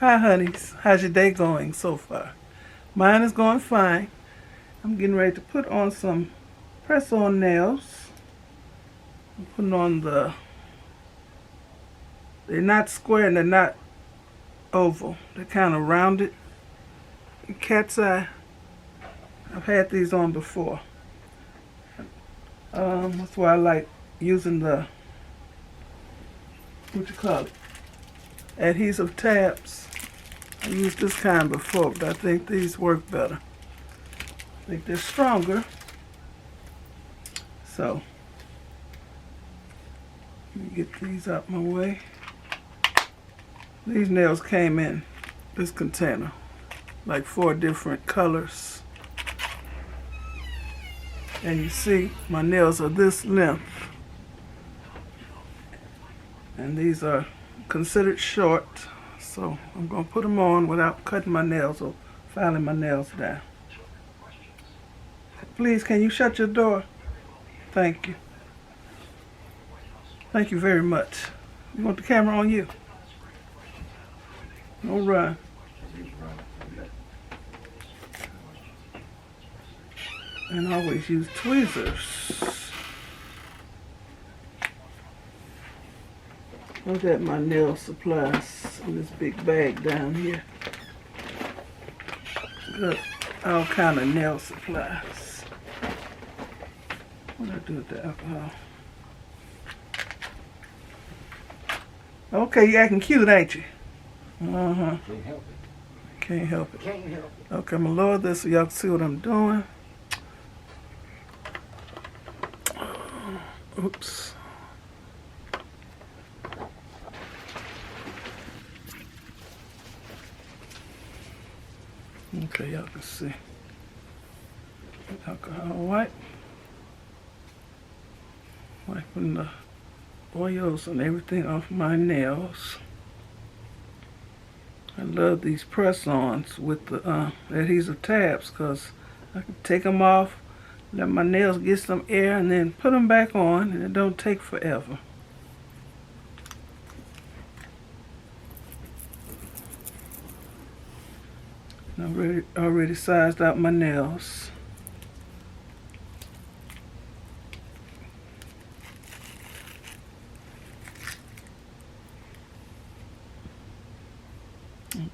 Hi, honeys. How's your day going so far? Mine is going fine. I'm getting ready to put on some press-on nails. I'm putting on they're not square and they're not oval. They're kind of rounded. Cat's eye. I've had these on before. That's why I like using what you call it, adhesive tabs. I used this kind before, but I think these work better. I think they're stronger. So, let me get these out my way. These nails came in this container, like 4 different colors. And you see, my nails are this length. And these are considered short, so I'm going to put them on without cutting my nails or filing my nails down. Please, can you shut your door? Thank you. Thank you very much. You want the camera on you? Don't run. And always use tweezers. Look at my nail supplies in this big bag down here. Got all kind of nail supplies. What do I do with the alcohol? Okay, you acting cute, ain't you? Uh-huh. Can't help it. Can't help it. Can't help it. Okay, I'm gonna lower this so y'all can see what I'm doing. Oops. Okay, y'all can see. Alcohol wipe. Wiping the oils and everything off my nails. I love these press-ons with the adhesive tabs because I can take them off, let my nails get some air, and then put them back on, and it don't take forever. I already sized out my nails.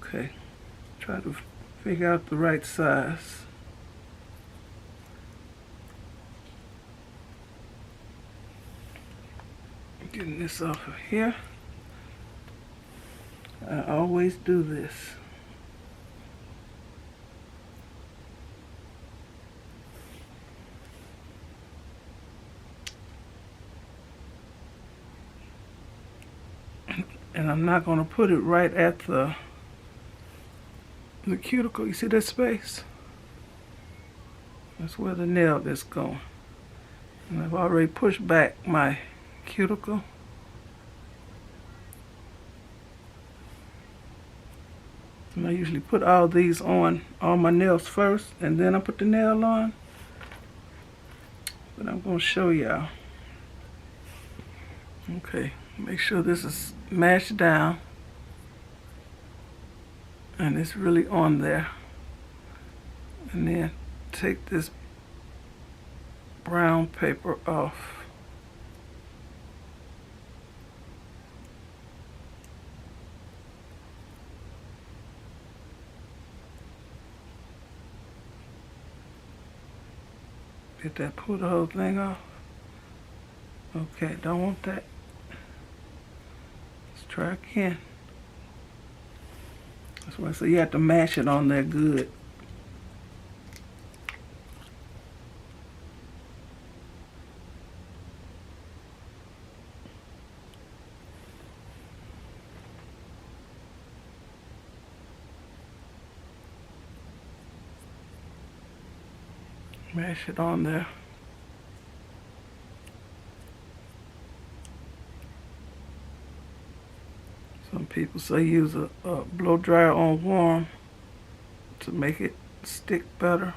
Okay, try to figure out the right size. Getting this off of here. I always do this. And I'm not going to put it right at the cuticle. You see that space? That's where the nail is going. And I've already pushed back my cuticle. And I usually put all these on, all my nails first, and then I put the nail on. But I'm going to show y'all. Okay, make sure this is mashed down. And it's really on there. And then take this brown paper off. Get that, pull the whole thing off. Okay, don't want that. Let's try again. That's why I say you have to mash it on there good. Mash it on there. Some people say use a blow dryer on warm to make it stick better.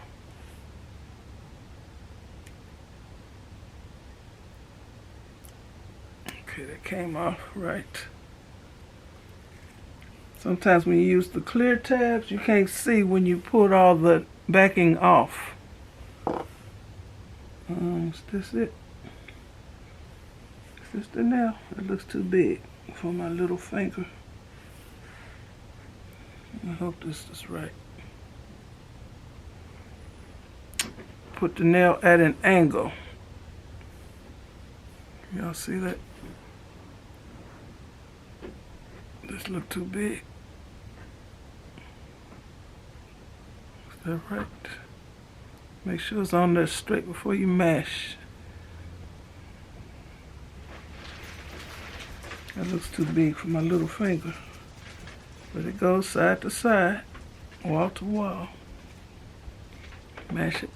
Okay, that came off right. Sometimes when you use the clear tabs, you can't see when you put all the backing off. Is this it? Is this the nail? It looks too big for my little finger. I hope this is right. Put the nail at an angle. Y'all see that? This look too big. Is that right? Make sure it's on there straight before you mash. That looks too big for my little finger. But it goes side to side, wall to wall. Mash it.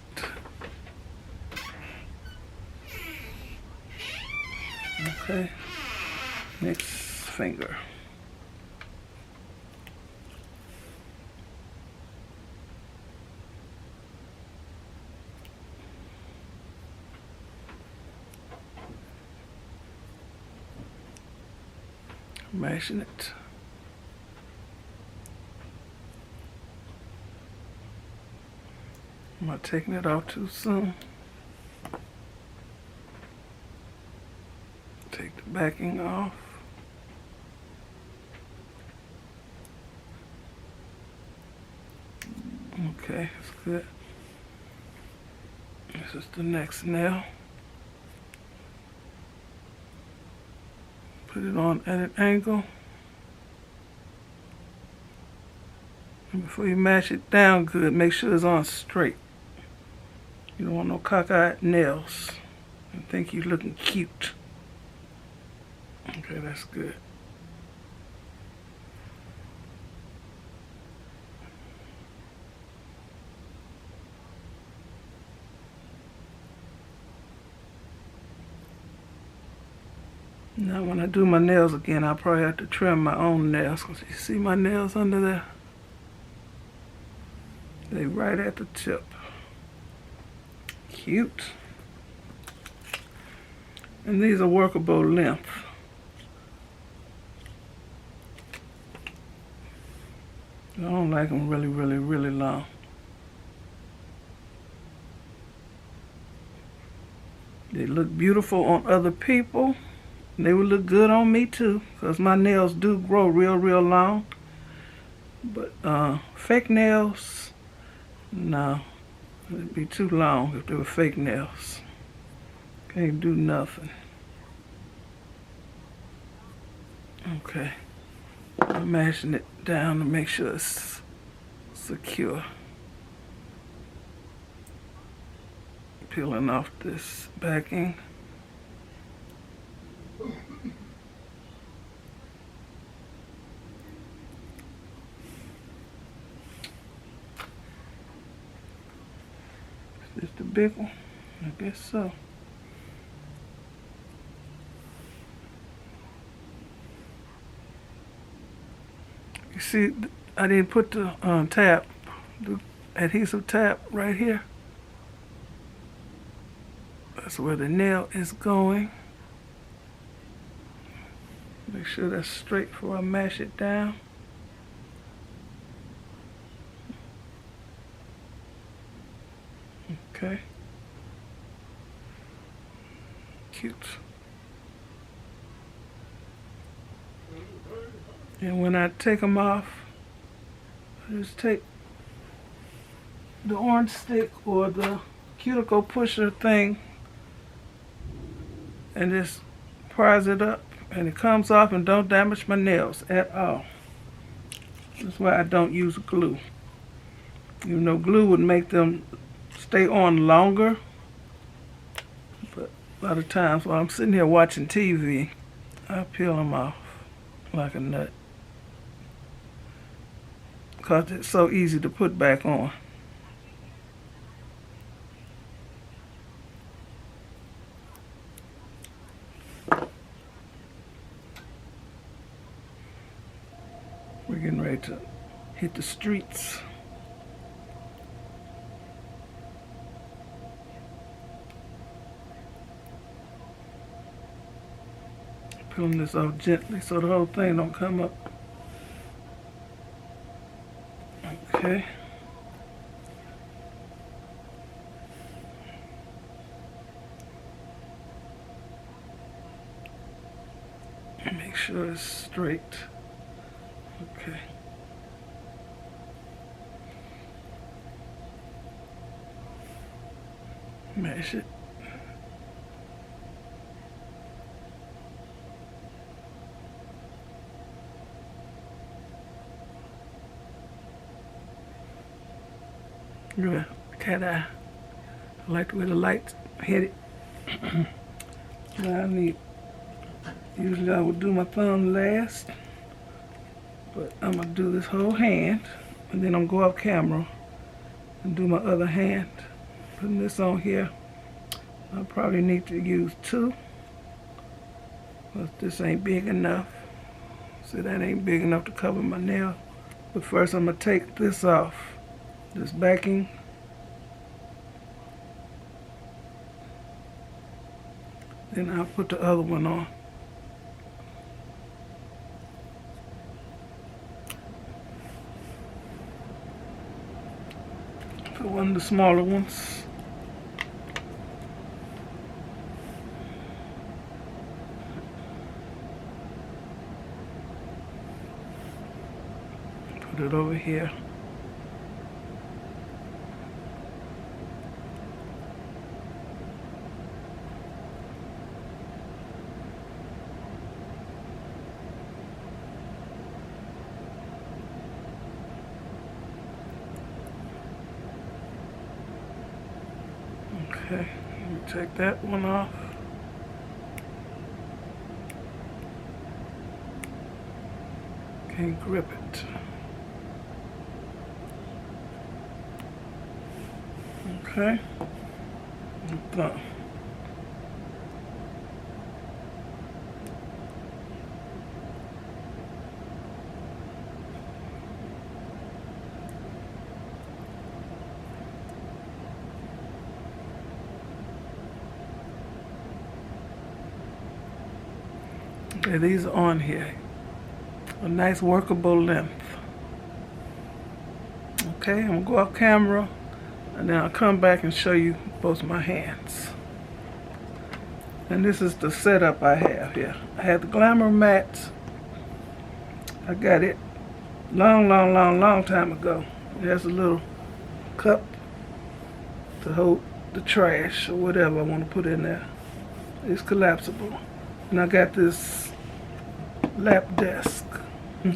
Okay, next finger. Mashing it. Am I taking it off too soon? Take the backing off. Okay, that's good. This is the next nail. Put it on at an angle. And before you mash it down good, make sure it's on straight. You don't want no cockeyed nails. I think you're looking cute. Okay, that's good. Now when I do my nails again, I'll probably have to trim my own nails. Cause you see my nails under there? They right at the tip. Cute. And these are workable length. I don't like them really long. They look beautiful on other people. They would look good on me too, because my nails do grow real long. But fake nails, no, it'd be too long if they were fake nails. Can't do nothing. Okay, I'm mashing it down to make sure it's secure. Peeling off this backing. Is this the big one? I guess so. You see, I didn't put the tab, the adhesive tab right here. That's where the nail is going. Make sure that's straight before I mash it down. Okay. Cute. And when I take them off, I just take the orange stick or the cuticle pusher thing and just prise it up, and it comes off and don't damage my nails at all. That's why I don't use glue. Even though glue would make them stay on longer, but a lot of times while I'm sitting here watching TV, I peel them off like a nut, because it's so easy to put back on. We're getting ready to hit the streets. Peeling this off gently so the whole thing don't come up. Okay. Make sure it's straight. Okay. Mesh it. Yeah, cat eye. I like the way the light hit it. Now I need, usually I would do my thumb last, but I'm gonna do this whole hand, and then I'm gonna go off camera and do my other hand. Putting this on here, I probably need to use 2, but this ain't big enough. So that ain't big enough to cover my nail. But first I'm gonna take this off, this backing. Then I'll put the other one on. For one of the smaller ones. Put it over here. Okay, let me take that one off. Can't grip it. Okay. Thumb. Okay, these are on here. A nice workable length. Okay, I'm gonna go off camera and then I'll come back and show you both my hands. And this is the setup I have here. I have the Glamour Matte. I got it long time ago. It has a little cup to hold the trash or whatever I want to put in there. It's collapsible. And I got this lap desk.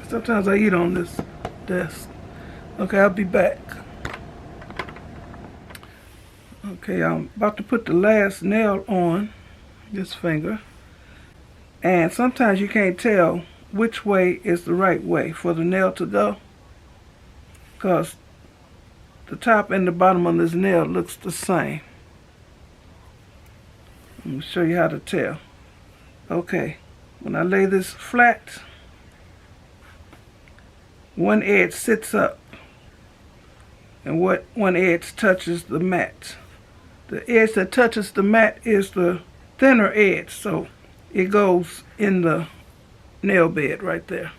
Sometimes I eat on this desk. Okay, I'll be back. Okay, I'm about to put the last nail on this finger. And sometimes you can't tell which way is the right way for the nail to go, because the top and the bottom of this nail looks the same. Let me show you how to tell. Okay, when I lay this flat, one edge sits up and one edge touches the mat. The edge that touches the mat is the thinner edge, so it goes in the nail bed right there.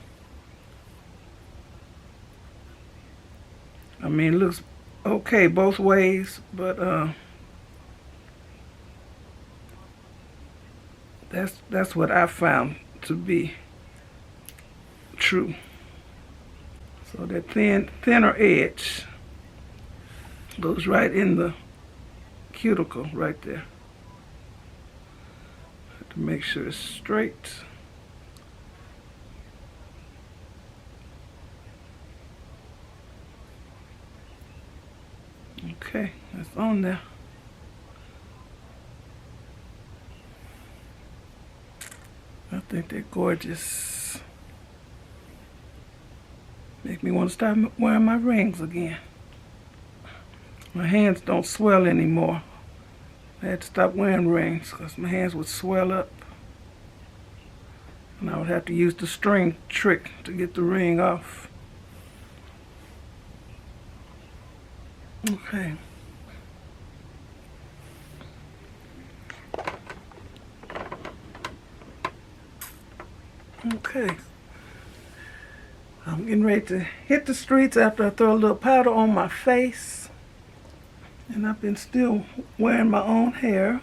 I mean, it looks okay both ways, but that's what I found to be true. So that thinner edge goes right in the cuticle right there. Have to make sure it's straight. Okay, that's on there. I think they're gorgeous. Make me want to start wearing my rings again. My hands don't swell anymore. I had to stop wearing rings because my hands would swell up. And I would have to use the string trick to get the ring off. Okay. Okay. I'm getting ready to hit the streets after I throw a little powder on my face. And I've been still wearing my own hair.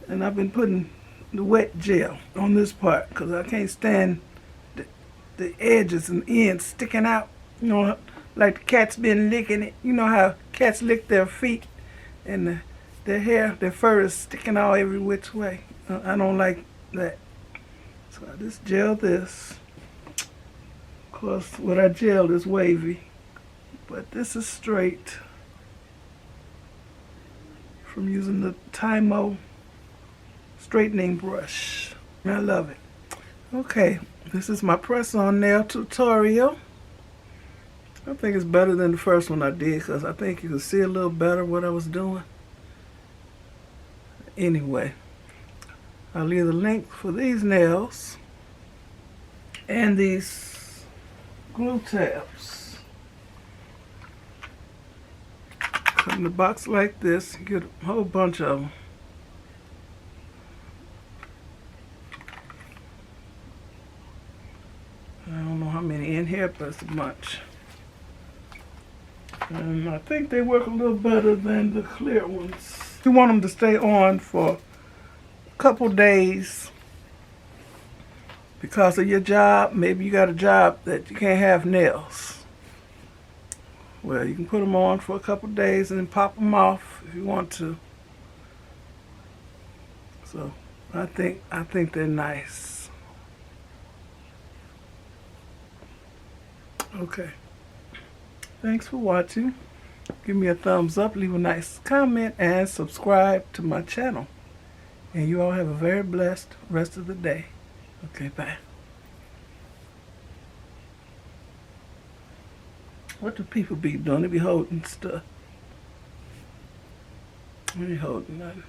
And I've been putting the wet gel on this part because I can't stand the edges and ends sticking out. You know, like the cat's been licking it. You know how cats lick their feet and their hair, their fur is sticking out every which way. I don't like that. So I just gel this. Of course, what I gelled is wavy, but this is straight from using the Tymo straightening brush. I love it. Okay, this is my press-on nail tutorial. I think it's better than the first one I did because I think you can see a little better what I was doing. Anyway, I'll leave the link for these nails and these glue tabs. Cut in the box like this, you get a whole bunch of them. I don't know how many in here, but it's a bunch. And I think they work a little better than the clear ones. You want them to stay on for a couple days because of your job. Maybe you got a job that you can't have nails. Well, you can put them on for a couple days and then pop them off if you want to. So I think they're nice. Okay. Thanks for watching. Give me a thumbs up, leave a nice comment, and subscribe to my channel. And you all have a very blessed rest of the day. Okay, bye. What do people be doing? They be holding stuff. I ain't holding nothing.